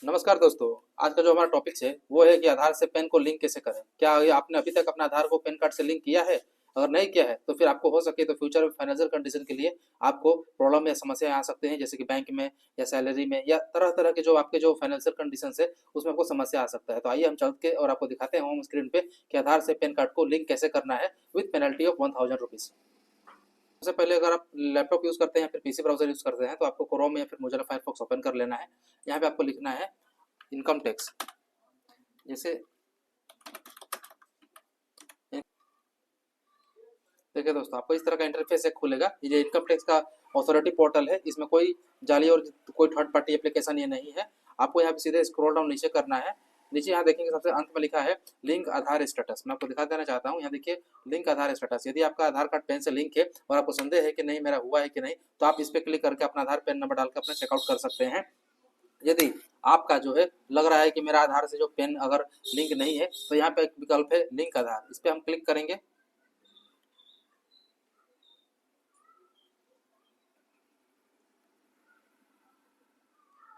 नमस्कार दोस्तों। आज का जो हमारा टॉपिक है वो है कि आधार से पैन को लिंक कैसे करें। क्या ये आपने अभी तक अपना आधार को पैन कार्ड से लिंक किया है? अगर नहीं किया है तो फिर आपको हो सके तो फ्यूचर में फाइनेंशियल कंडीशन के लिए आपको प्रॉब्लम या समस्या आ सकते हैं, जैसे कि बैंक में या सैलरी में या तरह तरह के जो आपके जो फाइनेंशियल कंडीशन है उसमें आपको समस्या आ सकता है। तो आइए हम चल के और आपको दिखाते हैं होम स्क्रीन पे कि आधार से पैन कार्ड को लिंक कैसे करना है विद पेनल्टी ऑफ 1000 रुपीज़। सबसे पहले अगर आप लैपटॉप यूज़ करते हैं या फिर पीसी ब्राउजर यूज़ करते हैं तो आपको क्रोम या फिर मोजिला फायरफॉक्स ओपन कर लेना है। यहाँ पे आपको लिखना है इनकम टैक्स। जैसे देखिए दोस्तों, आपको इस तरह का इंटरफेस एक खुलेगा। ये इनकम टैक्स का अथॉरिटी पोर्टल है, इसमें कोई जाली और कोई थर्ड पार्टी एप्लीकेशन ये नहीं है। आपको यहाँ पे सीधे स्क्रॉल डाउन नीचे करना है। नीचे यहाँ देखेंगे सबसे अंत में लिखा है लिंक आधार स्टेटस। मैं आपको दिखा देना चाहता हूँ, यहाँ देखिए लिंक आधार स्टेटस। यदि आपका आधार कार्ड पैन से लिंक है और आपको संदेह है कि नहीं मेरा हुआ है कि नहीं, तो आप इस पर क्लिक करके अपना आधार पैन नंबर डालकर अपना चेकआउट कर सकते हैं। यदि आपका जो है लग रहा है कि मेरा आधार से जो पेन अगर लिंक नहीं है तो यहाँ पे एक विकल्प है लिंक आधार, इस पर हम क्लिक करेंगे।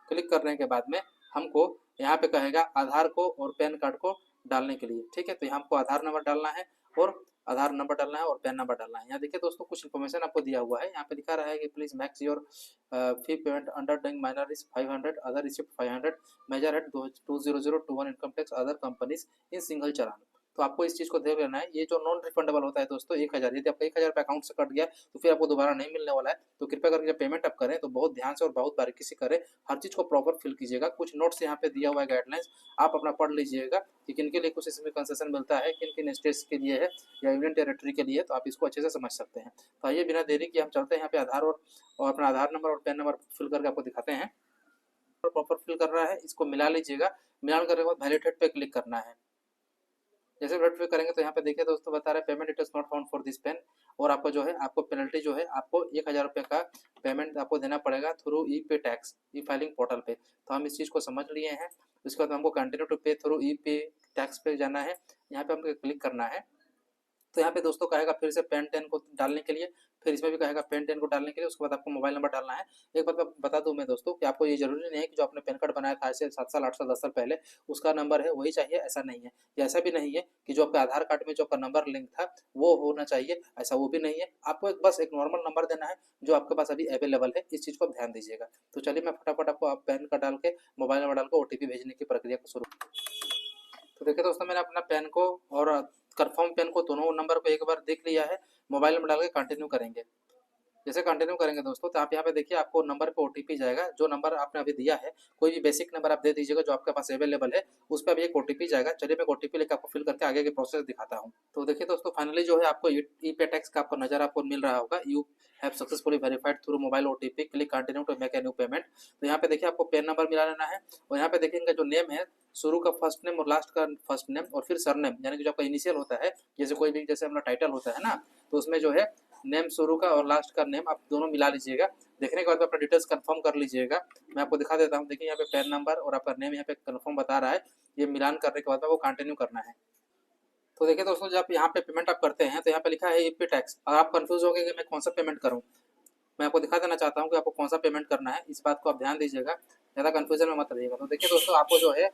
क्लिक करने के बाद में हमको यहाँ पे कहेगा आधार को और पैन कार्ड को डालने के लिए। ठीक है, तो यहाँ हमको आधार नंबर डालना है और आधार नंबर डालना है और पैन नंबर डालना है। यहाँ देखिए दोस्तों, कुछ इन्फॉर्मेशन आपको दिया हुआ है। यहाँ पे दिखा रहा है कि please max your fee payment under doing minor is 500, other receipt 500, major at 20021 income tax other companies in single challan. तो आपको इस चीज को ध्यान रखना है। ये जो नॉन रिफंडेबल होता है दोस्तों 1000, यदि आपका 1000 अकाउंट से कट गया तो फिर आपको दोबारा नहीं मिलने वाला है। तो कृपया करके जब पेमेंट आप करें तो बहुत ध्यान से और बहुत बारीकी से करें, हर चीज को प्रॉपर फिल कीजिएगा। कुछ नोट्स यहाँ पे दिया हुआ है, गाइडलाइंस आप अपना पढ़ लीजिएगा कि किन के लिए कुछ इसमें कंसेशन मिलता है, किन किन स्टेट्स के लिए है या यूनियन टेरिटरी के लिए, तो आप इसको अच्छे से समझ सकते हैं। तो आइए बिना देरी के हम चलते हैं यहाँ पे आधार और अपना आधार नंबर और पैन नंबर फिल करके आपको दिखाते हैं। प्रॉपर फिल कर रहा है, इसको मिला लीजिएगा। मिलान करने के बाद वैलिडेट पे क्लिक करना है। जैसे वेरीफाई करेंगे तो यहाँ पे देखिए दोस्तों बता रहा है payment it is not found for this PAN, और आपको जो है आपको पेनल्टी जो है आपको 1000 रुपये का पेमेंट आपको देना पड़ेगा थ्रू ई पे टैक्स, ई फाइलिंग पोर्टल पे। तो हम इस चीज़ को समझ लिए हैं। उसके बाद हमको कंटिन्यू टू पे थ्रू ई पे टैक्स पे जाना है। यहाँ पे हमको क्लिक करना है। तो यहाँ पे दोस्तों कहेगा फिर से पेन 10 को डालने के लिए, फिर इसमें भी कहेगा पेन 10 को डालने के लिए। उसके बाद आपको मोबाइल नंबर डालना है। एक बात बता दूं मैं दोस्तों कि आपको ये जरूरी नहीं है कि जो आपने पैन कार्ड बनाया था आज से 7 साल 8 साल 10 साल पहले उसका नंबर है वही चाहिए, ऐसा नहीं है। या ऐसा भी नहीं है कि जो आपका आधार कार्ड में जो आपका नंबर लिंक था वो होना चाहिए, ऐसा वो भी नहीं है। आपको बस एक नॉर्मल नंबर देना है जो आपके पास अभी अवेलेबल है। इस चीज़ को ध्यान दीजिएगा। तो चलिए मैं फटाफट आपको आप पैन कार्ड डाल के मोबाइल नंबर डाल के ओटीपी भेजने की प्रक्रिया को शुरू। तो देखिए दोस्तों, मैंने अपना पैन को और कन्फर्म पैन को दोनों नंबर को एक बार देख लिया है। मोबाइल नंबर डाल के कंटिन्यू करेंगे। जैसे कंटिन्यू करेंगे दोस्तों तो आप यहाँ पे देखिए आपको नंबर पे ओटीपी जाएगा। जो नंबर आपने अभी दिया है कोई भी बेसिक नंबर आप दे दीजिएगा जो आपके पास अवेलेबल है, उस पर अभी एक ओटीपी जाएगा। चलिए मैं ओटीपी लेकर आपको फिल करके आगे के प्रोसेस दिखाता हूँ। तो देखिए दोस्तों, फाइनली जो है आपको ई पे टैक्स का आपको नजर आपको मिल रहा होगा। You have successfully verified through mobile OTP, click continue to make a new payment. तो यहाँ पे देखिए आपको पेन नंबर मिला लेना है और यहाँ पे देखिए इनका जो नेम है, शुरू का फर्स्ट नेम और लास्ट का फर्स्ट नेम और फिर सरनेम, यानी कि जो आपका इनिशियल होता है, जैसे कोई भी जैसे अपना टाइटल होता है ना, तो उसमें जो है नेम शुरू का और लास्ट का नेम आप दोनों मिला लीजिएगा। देखने के बाद अपना डिटेल्स कंफर्म कर लीजिएगा। मैं आपको दिखा देता हूँ। देखिए यहाँ पे पैन नंबर और आपका नेम यहाँ पे कंफर्म बता रहा है। ये मिलान करने के बाद में वो कंटिन्यू करना है। तो देखिए दोस्तों, जब यहाँ पे पेमेंट आप करते हैं तो यहाँ पे लिखा है ईपी टैक्स। और आप कंफ्यूज हो गए कि मैं कौन सा पेमेंट करूँ। मैं आपको दिखा देना चाहता हूँ कि आपको कौन सा पेमेंट करना है। इस बात को आप ध्यान दीजिएगा, ज़्यादा कन्फ्यूजन में मत रहिएगा। तो देखिए दोस्तों, आपको जो है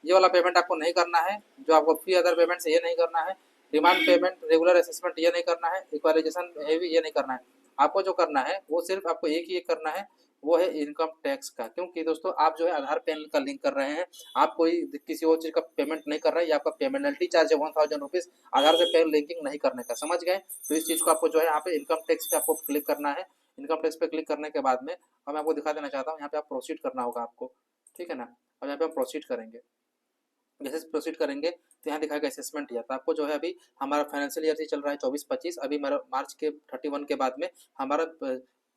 ये वाला पेमेंट आपको नहीं करना है। जो आपको फी अदर पेमेंट से ये नहीं करना है। डिमांड पेमेंट, रेगुलर असेसमेंट ये नहीं करना है। इक्वालाइजेशन है भी ये नहीं करना है। आपको जो करना है वो सिर्फ आपको एक ही करना है, वो है इनकम टैक्स का। क्योंकि दोस्तों आप जो है आधार पैन का लिंक कर रहे हैं, आप कोई किसी और चीज़ का पेमेंट नहीं कर रहे हैं। ये आपका पेनल्टी चार्ज है 1000 रुपीज़ आधार से पैन लिंकिंग नहीं करने का। समझ गए? तो इस चीज़ को आपको जो है यहाँ पे इनकम टैक्स पे आपको क्लिक करना है। इनकम टैक्स पे क्लिक करने के बाद में मैं आपको दिखा देना चाहता हूँ, यहाँ पे आप प्रोसीड करना होगा आपको। ठीक है ना? और यहाँ पे हम प्रोसीड करेंगे। जैसे प्रोसीड करेंगे तो यहाँ दिखाएगा असेसमेंट ईयर। तो आपको जो है अभी हमारा फाइनेंशियल ईयर चल रहा है 24-25। अभी मार्च के 31 के बाद में हमारा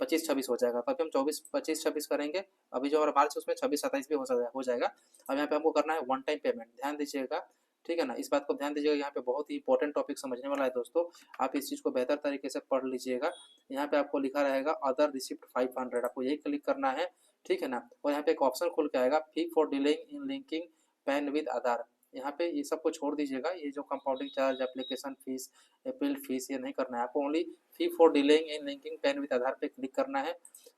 25-26 हो जाएगा। तो अभी हम 24-25-26 करेंगे। अभी जो हमारा मार्च है उसमें 26-27 भी हो जाएगा। अब यहाँ पे हमको करना है वन टाइम पेमेंट। ध्यान दीजिएगा, ठीक है ना? इस बात को ध्यान दीजिएगा, यहाँ पे बहुत ही इंपॉर्टेंट टॉपिक समझने वाला है दोस्तों। आप इस चीज़ को बेहतर तरीके से पढ़ लीजिएगा। यहाँ पे आपको लिखा रहेगा अदर रिसिप्ट 500, आपको यही क्लिक करना है। ठीक है ना? और यहाँ पे एक ऑप्शन खुल के आएगा fee for delaying in linking PAN with Aadhaar. यहाँ पे ये सब को छोड़ दीजिएगा। ये जो compounding charge, application fees, appeal fees, ये नहीं करना है आपको। Only fee for delaying in linking PAN with Aadhaar पे क्लिक करना है।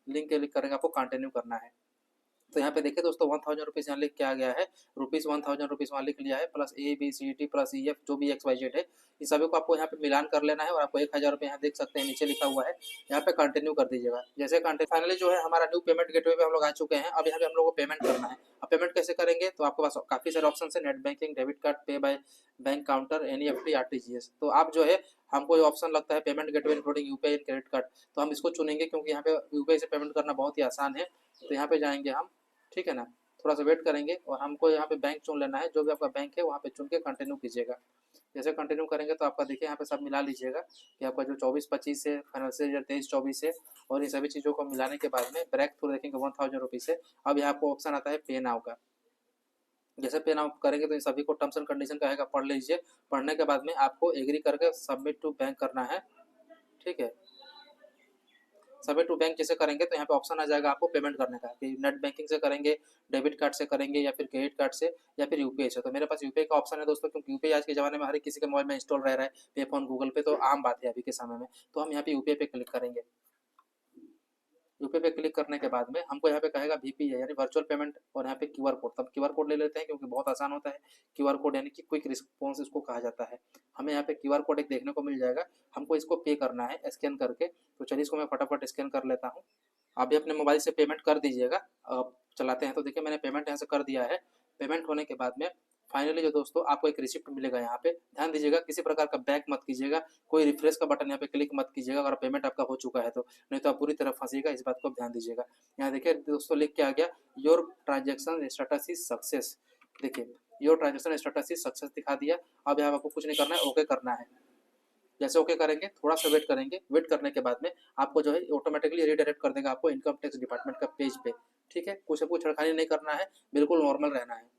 लिंक क्लिक करके आपको कंटिन्यू करना है। तो यहाँ पे देखिए दोस्तों 1000 रुपीज़ यहाँ लिख के आ गया है, रुपीज़ 1000 रुपीज़ वहाँ लिख लिया है, प्लस ABCD प्लस EF जो भी XYZ है, इन सभी को आपको यहाँ पे मिलान कर लेना है और आपको 1000 रुपये यहाँ देख सकते हैं नीचे लिखा हुआ है, यहाँ पे कंटिन्यू कर दीजिएगा। जैसे कंटिन्यू फाइनली जो है हमारा न्यू पेमेंट गेटवे पे हम लोग आ चुके हैं। अब यहाँ पे हम लोग को पेमेंट करना है। अब पेमेंट कैसे करेंगे, तो आपके पास काफ़ी सारे ऑप्शन है, नेट बैंकिंग, डेबिट कार्ड, पे by bank counter, NEFT, RTGS। तो आप जो है हमको जो ऑप्शन लगता है payment gateway including UPI and credit card, तो हम इसको चुनेंगे क्योंकि यहाँ पे UPI से पेमेंट करना बहुत ही आसान है। तो यहाँ पे जाएंगे हम, ठीक है ना, थोड़ा सा वेट करेंगे और हमको यहाँ पे बैंक चुन लेना है, जो भी आपका बैंक है वहाँ पे चुन के कंटिन्यू कीजिएगा। जैसे कंटिन्यू करेंगे तो आपका देखिए यहाँ पे सब मिला लीजिएगा कि आपका जो 24-25 है, फाइनेंशियल ईयर 23-24 है, और इन सभी चीज़ों को मिलाने के बाद में ब्रेक थ्रू देखेंगे 1000 रुपीज़ है। अब यहाँ आपको ऑप्शन आता है पे नाउ का। जैसे पे नाउ करेंगे तो इन सभी को टर्म्स एंड कंडीशन का है, पढ़ लीजिए। पढ़ने के बाद में आपको एग्री करके सबमिट टू बैंक करना है, ठीक है। सबमिट टू बैंक जैसे करेंगे तो यहाँ पे ऑप्शन आ जाएगा आपको पेमेंट करने का कि नेट बैंकिंग से करेंगे, डेबिट कार्ड से करेंगे, या फिर क्रेडिट कार्ड से, या फिर यूपीआई से। तो मेरे पास यूपीआई का ऑप्शन है दोस्तों, क्योंकि यूपीआई आज के ज़माने में हर किसी के मोबाइल में इंस्टॉल रह रहा है, पे फोन, गूगल पे, तो आम बात है अभी के समय में। तो हम यहाँ पे यूपीआई पे क्लिक करेंगे। यूपीआई पे क्लिक करने के बाद में हमको यहाँ पे कहेगा VPA यानी वर्चुअल पेमेंट, और यहाँ पे QR कोड। तब QR कोड ले लेते हैं क्योंकि बहुत आसान होता है। QR कोड यानी कि क्विक रिस्पॉन्स इसको कहा जाता है। हमें यहाँ पे QR कोड एक देखने को मिल जाएगा, हमको इसको पे करना है स्कैन करके। तो चलिए इसको मैं फटाफट स्कैन कर लेता हूँ। आप भी अपने मोबाइल से पेमेंट कर दीजिएगा। अब चलाते हैं तो देखिए मैंने पेमेंट यहाँ से कर दिया है। पेमेंट होने के बाद में फाइनली जो दोस्तों आपको एक रिसिप्ट मिलेगा। यहाँ पे ध्यान दीजिएगा, किसी प्रकार का बैक मत कीजिएगा, कोई रिफ्रेश का बटन यहाँ पे क्लिक मत कीजिएगा अगर पेमेंट आपका हो चुका है तो, नहीं तो आप पूरी तरह फंसीगा। इस बात को आप ध्यान दीजिएगा। यहाँ देखिए दोस्तों लिख के आ गया your transaction status is success. देखिए your transaction status is success दिखा दिया। अब यहाँ आपको कुछ नहीं करना है, ओके करना है। जैसे ओके करेंगे, थोड़ा सा वेट करेंगे। वेट करने के बाद में आपको जो है ऑटोमेटिकली रिडायरेक्ट कर देगा आपको इनकम टैक्स डिपार्टमेंट का पेज पे, ठीक है। कुछ आपको छेड़खानी नहीं करना है, बिल्कुल नॉर्मल रहना है।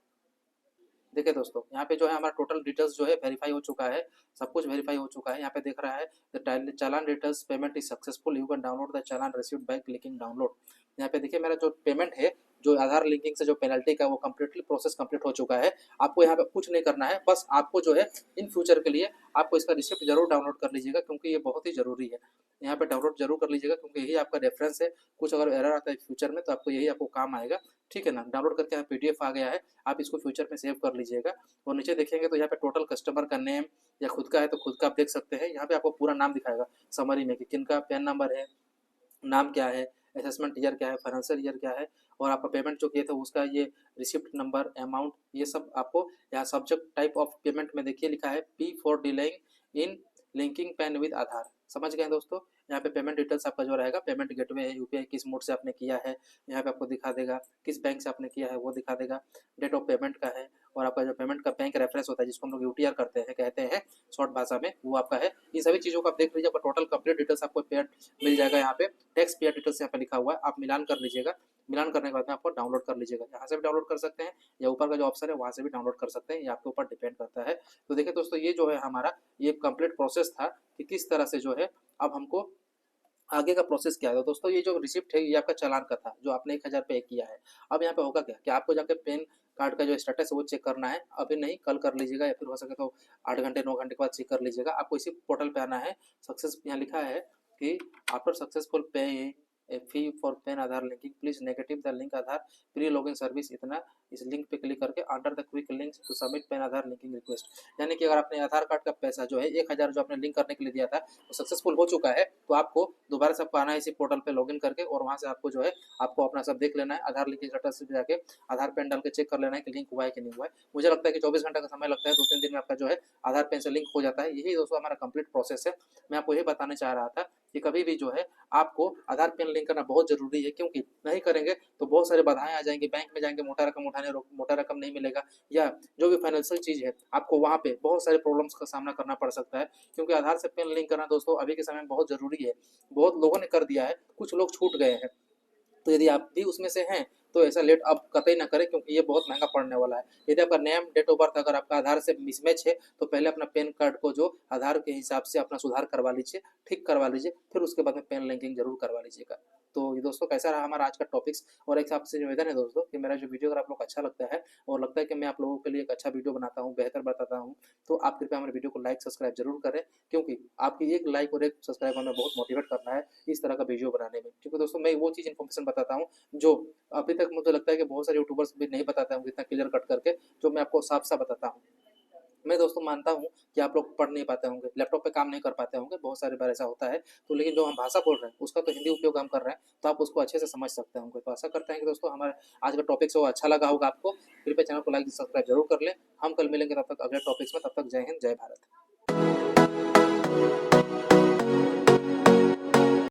देखिए दोस्तों यहाँ पे जो है हमारा टोटल डिटेल्स जो है वेरीफाई हो चुका है, सब कुछ वेरीफाई हो चुका है। यहाँ पे देख रहा है the challan details payment is successful, you can download the challan received by clicking download. यहाँ पे देखिए मेरा जो पेमेंट है, जो आधार लिंकिंग से जो पेनल्टी का, वो कम्प्लीटली प्रोसेस कंप्लीट हो चुका है। आपको यहाँ पे कुछ नहीं करना है, बस आपको जो है इन फ्यूचर के लिए आपको इसका रिसिप्ट जरूर डाउनलोड कर लीजिएगा, क्योंकि ये बहुत ही जरूरी है। यहाँ पे डाउनलोड जरूर कर लीजिएगा, क्योंकि यही आपका रेफरेंस है। कुछ अगर एरर आता है फ्यूचर में तो आपको यही आपको काम आएगा, ठीक है ना। डाउनलोड करके यहाँ PDF आ गया है, आप इसको फ्यूचर में सेव कर लीजिएगा। और नीचे देखेंगे तो यहाँ पे टोटल कस्टमर का नेम, या खुद का है तो खुद का आप देख सकते हैं। यहाँ पे आपको पूरा नाम दिखाएगा समरी में कि किन का पैन नंबर है, नाम क्या है, असेसमेंट ईयर क्या है, फाइनेंशियल ईयर क्या है, और आपका पेमेंट जो किए थे उसका ये रिसिप्ट नंबर, अमाउंट, ये सब आपको यहाँ सब्जेक्ट टाइप ऑफ पेमेंट में देखिए लिखा है P for delaying in linking PAN with Aadhaar. समझ गए दोस्तों। यहाँ पे पेमेंट डिटेल्स आपका जो रहेगा, पेमेंट गेटवे है, यूपीआई किस मोड से आपने किया है, यहाँ पे आपको दिखा देगा, किस बैंक से आपने किया है वो दिखा देगा, डेट ऑफ पेमेंट का है, और आपका जो पेमेंट का बैंक रेफरेंस होता है जिसको हम लोग यूटीआर करते हैं, कहते हैं शॉर्ट भाषा में, वो आपका है। इन सभी चीज़ों को आप देख लीजिए, आपका टोटल कंप्लीट डिटेल्स आपको पेड मिल जाएगा। यहाँ पे टैक्स पेयर डिटेल्स यहाँ पे लिखा हुआ है, आप मिलान कर लीजिएगा। मिलान करने के बाद में आपको डाउनलोड कर लीजिएगा, यहाँ से भी डाउनलोड कर सकते हैं, या ऊपर का जो ऑप्शन है वहाँ से भी डाउनलोड कर सकते हैं, ये आपके ऊपर डिपेंड करता है। तो देखिए दोस्तों ये जो है हमारा ये कंप्लीट प्रोसेस था कि किस तरह से जो है अब हमको आगे का प्रोसेस क्या है। तो दोस्तों ये जो रिसिप्ट है ये आपका चालान का था, जो आपने 1000 पे किया है। अब यहाँ पे होगा क्या कि आपको जाके पेन कार्ड का जो स्टेटस है वो चेक करना है। अभी नहीं, कल कर लीजिएगा, या फिर हो सके तो 8 घंटे 9 घंटे के बाद चेक कर लीजिएगा। आपको इसी पोर्टल पे आना है। सक्सेस यहाँ लिखा है कि after successful pay a fee for PAN Aadhaar linking please navigate the link Aadhaar pre login service, इतना इस लिंक पे क्लिक करके under the quick link to submit PAN Aadhaar linking request. यानी कि अगर आपने आधार कार्ड का पैसा जो है 1000 जो आपने लिंक करने के लिए दिया था वो सक्सेसफुल हो चुका है, तो आपको दोबारा से आपको आना है इसी पोर्टल पे लॉगिन करके, और वहाँ से आपको जो है आपको अपना सब देख लेना है। आधार लिंकिंग स्टेटस से जाके आधार पेन डाल के चेक कर लेना है कि लिंक हुआ है कि नहीं हुआ है। मुझे लगता है कि 24 घंटे का समय लगता है, 2-3 दिन में आपका जो है आधार पेन से लिंक हो जाता है। यही दोस्तों हमारा कंप्लीट प्रोसेस है। मैं आपको यही बताना चाह रहा था कि कभी भी जो है आपको आधार पेन लिंक करना बहुत जरूरी है, क्योंकि नहीं करेंगे तो बहुत सारे बाधाएं आ जाएंगी। बैंक में जाएंगे, मोटा रकम उठाने, मोटा रकम नहीं मिलेगा, या जो भी फाइनेंशियल चीज है आपको वहाँ पे बहुत सारे प्रॉब्लम्स का सामना करना पड़ सकता है। क्योंकि आधार से पेन लिंक करना दोस्तों अभी के समय में बहुत जरूरी है। बहुत लोगों ने कर दिया है, कुछ लोग छूट गए हैं। तो यदि आप भी उसमें से हैं तो ऐसा लेट अब कतई ना करें, क्योंकि ये बहुत महंगा पड़ने वाला है। यदि आपका नेम, डेट ऑफ बर्थ अगर आपका आधार से मिसमैच है तो पहले अपना पैन कार्ड को जो आधार के हिसाब से अपना सुधार करवा लीजिए, ठीक करवा लीजिए, फिर उसके बाद में पेन लिंकिंग जरूर करवा लीजिएगा। तो ये दोस्तों कैसा रहा हमारा आज का टॉपिक्स। और एक आपसे निवेदन है दोस्तों कि मेरा जो वीडियो अगर आप लोग अच्छा लगता है और लगता है कि मैं आप लोगों के लिए एक अच्छा वीडियो बनाता हूँ, बेहतर बताता हूँ, तो आप कृपया हमारे वीडियो को लाइक सब्सक्राइब जरूर करें, क्योंकि आपकी एक लाइक और एक सब्सक्राइब हमें बहुत मोटिवेट करना है इस तरह का वीडियो बनाने में। क्योंकि दोस्तों मैं वो चीज़ इन्फॉर्मेशन बताता हूँ जो अभी तक तक मुझे लगता है कि बहुत सारे यूट्यूबर्स भी नहीं बताते होंगे इतना क्लियर कट करके, जो मैं आपको साफ-साफ बताता हूँ। मैं दोस्तों मानता हूँ कि आप लोग पढ़ नहीं पाते होंगे, लैपटॉप पे काम नहीं कर पाते होंगे, बहुत सारी बार ऐसा होता है, तो लेकिन जो हम भाषा बोल रहे हैं, उसका तो हिंदी उपयोग हम कर रहे हैं, तो आप उसको अच्छे से समझ सकते होंगे। तो आशा करते हैं कि दोस्तों हमारा आज का टॉपिक जो अच्छा लगा होगा आपको। कृपया चैनल को लाइक, सब्सक्राइब ज़रूर कर लें। हम कल मिलेंगे, तब तक अगले टॉपिक्स में, तब तक जय हिंद, जय भारत।